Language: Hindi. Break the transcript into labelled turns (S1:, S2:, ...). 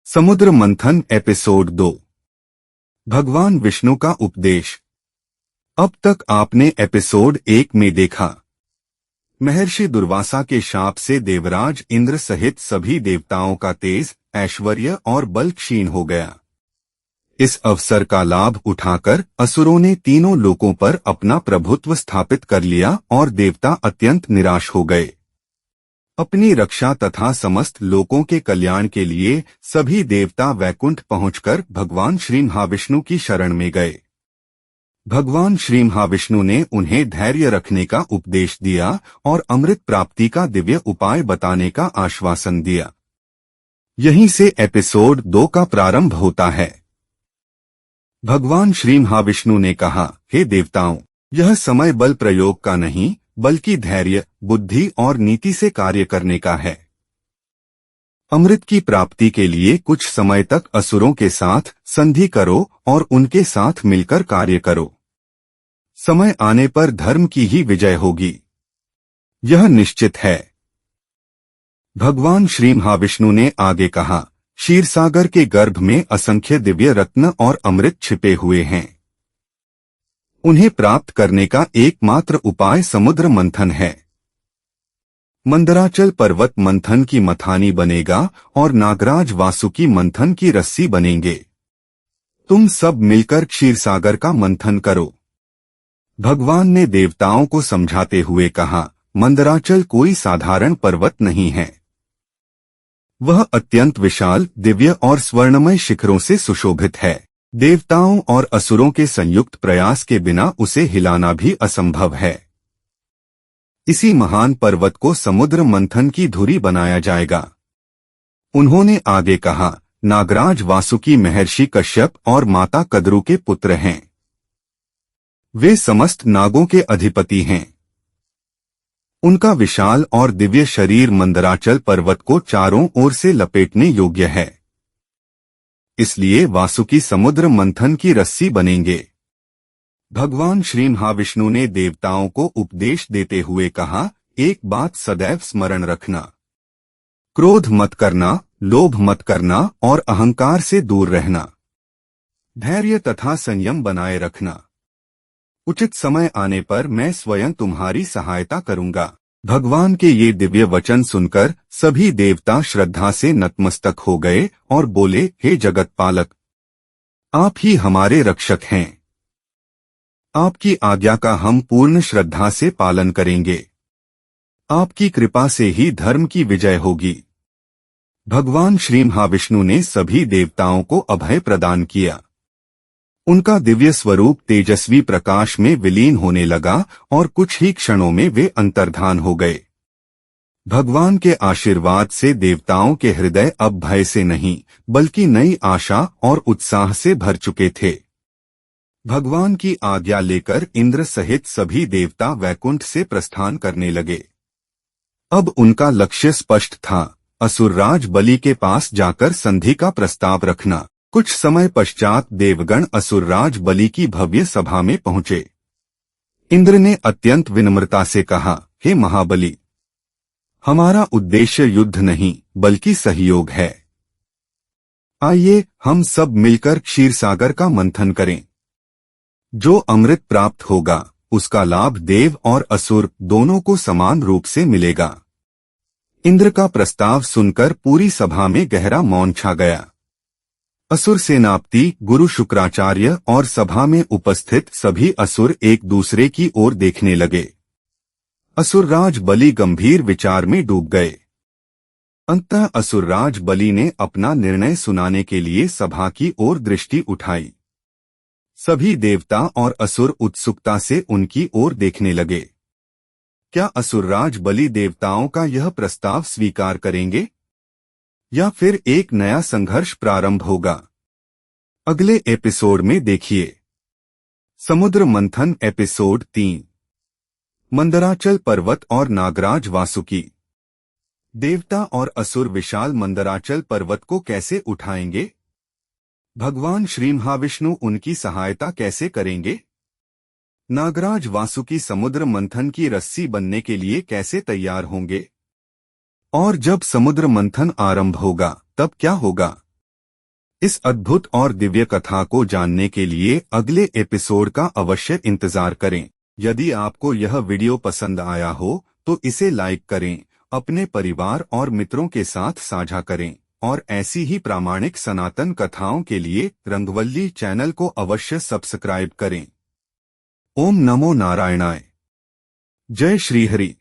S1: समुद्र मंथन एपिसोड 2। भगवान विष्णु का उपदेश। अब तक आपने एपिसोड 1 में देखा, महर्षि दुर्वासा के शाप से देवराज इंद्र सहित सभी देवताओं का तेज, ऐश्वर्य और बल क्षीण हो गया। इस अवसर का लाभ उठाकर असुरों ने तीनों लोकों पर अपना प्रभुत्व स्थापित कर लिया और देवता अत्यंत निराश हो गए। अपनी रक्षा तथा समस्त लोकों के कल्याण के लिए सभी देवता वैकुंठ पहुंचकर भगवान श्री महाविष्णु की शरण में गए। भगवान श्री महाविष्णु ने उन्हें धैर्य रखने का उपदेश दिया और अमृत प्राप्ति का दिव्य उपाय बताने का आश्वासन दिया। यहीं से एपिसोड 2 का प्रारंभ होता है। भगवान श्री महाविष्णु ने कहा, हे देवताओं, यह समय बल प्रयोग का नहीं बल्कि धैर्य, बुद्धि और नीति से कार्य करने का है। अमृत की प्राप्ति के लिए कुछ समय तक असुरों के साथ संधि करो और उनके साथ मिलकर कार्य करो। समय आने पर धर्म की ही विजय होगी, यह निश्चित है। भगवान श्री महाविष्णु ने आगे कहा, क्षीरसागर के गर्भ में असंख्य दिव्य रत्न और अमृत छिपे हुए हैं। उन्हें प्राप्त करने का एकमात्र उपाय समुद्र मंथन है। मंदराचल पर्वत मंथन की मथानी बनेगा और नागराज वासुकी मंथन की रस्सी बनेंगे। तुम सब मिलकर क्षीरसागर का मंथन करो। भगवान ने देवताओं को समझाते हुए कहा, मंदराचल कोई साधारण पर्वत नहीं है। वह अत्यंत विशाल, दिव्य और स्वर्णमय शिखरों से सुशोभित है। देवताओं और असुरों के संयुक्त प्रयास के बिना उसे हिलाना भी असंभव है। इसी महान पर्वत को समुद्र मंथन की धुरी बनाया जाएगा। उन्होंने आगे कहा, नागराज वासुकी महर्षि कश्यप और माता कद्रू के पुत्र हैं। वे समस्त नागों के अधिपति हैं। उनका विशाल और दिव्य शरीर मंदराचल पर्वत को चारों ओर से लपेटने योग्य है। इसलिए वासुकी समुद्र मंथन की रस्सी बनेंगे। भगवान श्री महाविष्णु ने देवताओं को उपदेश देते हुए कहा, एक बात सदैव स्मरण रखना, क्रोध मत करना, लोभ मत करना और अहंकार से दूर रहना। धैर्य तथा संयम बनाए रखना। उचित समय आने पर मैं स्वयं तुम्हारी सहायता करूंगा। भगवान के ये दिव्य वचन सुनकर सभी देवता श्रद्धा से नतमस्तक हो गए और बोले, हे जगत पालक, आप ही हमारे रक्षक हैं। आपकी आज्ञा का हम पूर्ण श्रद्धा से पालन करेंगे। आपकी कृपा से ही धर्म की विजय होगी। भगवान श्री महाविष्णु ने सभी देवताओं को अभय प्रदान किया। उनका दिव्य स्वरूप तेजस्वी प्रकाश में विलीन होने लगा और कुछ ही क्षणों में वे अंतर्धान हो गए। भगवान के आशीर्वाद से देवताओं के हृदय अब भय से नहीं बल्कि नई आशा और उत्साह से भर चुके थे। भगवान की आज्ञा लेकर इंद्र सहित सभी देवता वैकुंठ से प्रस्थान करने लगे। अब उनका लक्ष्य स्पष्ट था, असुरराज बलि के पास जाकर संधि का प्रस्ताव रखना। कुछ समय पश्चात देवगण असुरराज बलि की भव्य सभा में पहुंचे। इंद्र ने अत्यंत विनम्रता से कहा, हे महाबली, हमारा उद्देश्य युद्ध नहीं बल्कि सहयोग है। आइए हम सब मिलकर क्षीरसागर का मंथन करें। जो अमृत प्राप्त होगा उसका लाभ देव और असुर दोनों को समान रूप से मिलेगा। इंद्र का प्रस्ताव सुनकर पूरी सभा में गहरा मौन छा गया। असुर सेनापति गुरु शुक्राचार्य और सभा में उपस्थित सभी असुर एक दूसरे की ओर देखने लगे। असुरराज बलि गंभीर विचार में डूब गए। अंततः असुरराज बलि ने अपना निर्णय सुनाने के लिए सभा की ओर दृष्टि उठाई। सभी देवता और असुर उत्सुकता से उनकी ओर देखने लगे। क्या असुरराज बलि देवताओं का यह प्रस्ताव स्वीकार करेंगे या फिर एक नया संघर्ष प्रारंभ होगा? अगले एपिसोड में देखिए। समुद्र मंथन एपिसोड 3। मंदराचल पर्वत और नागराज वासुकी। देवता और असुर विशाल मंदराचल पर्वत को कैसे उठाएंगे? भगवान श्री महाविष्णु उनकी सहायता कैसे करेंगे? नागराज वासुकी समुद्र मंथन की रस्सी बनने के लिए कैसे तैयार होंगे? और जब समुद्र मंथन आरंभ होगा तब क्या होगा? इस अद्भुत और दिव्य कथा को जानने के लिए अगले एपिसोड का अवश्य इंतजार करें। यदि आपको यह वीडियो पसंद आया हो तो इसे लाइक करें, अपने परिवार और मित्रों के साथ साझा करें और ऐसी ही प्रामाणिक सनातन कथाओं के लिए रंगवल्ली चैनल को अवश्य सब्सक्राइब करें। ओम नमो नारायणाय। जय श्री हरि।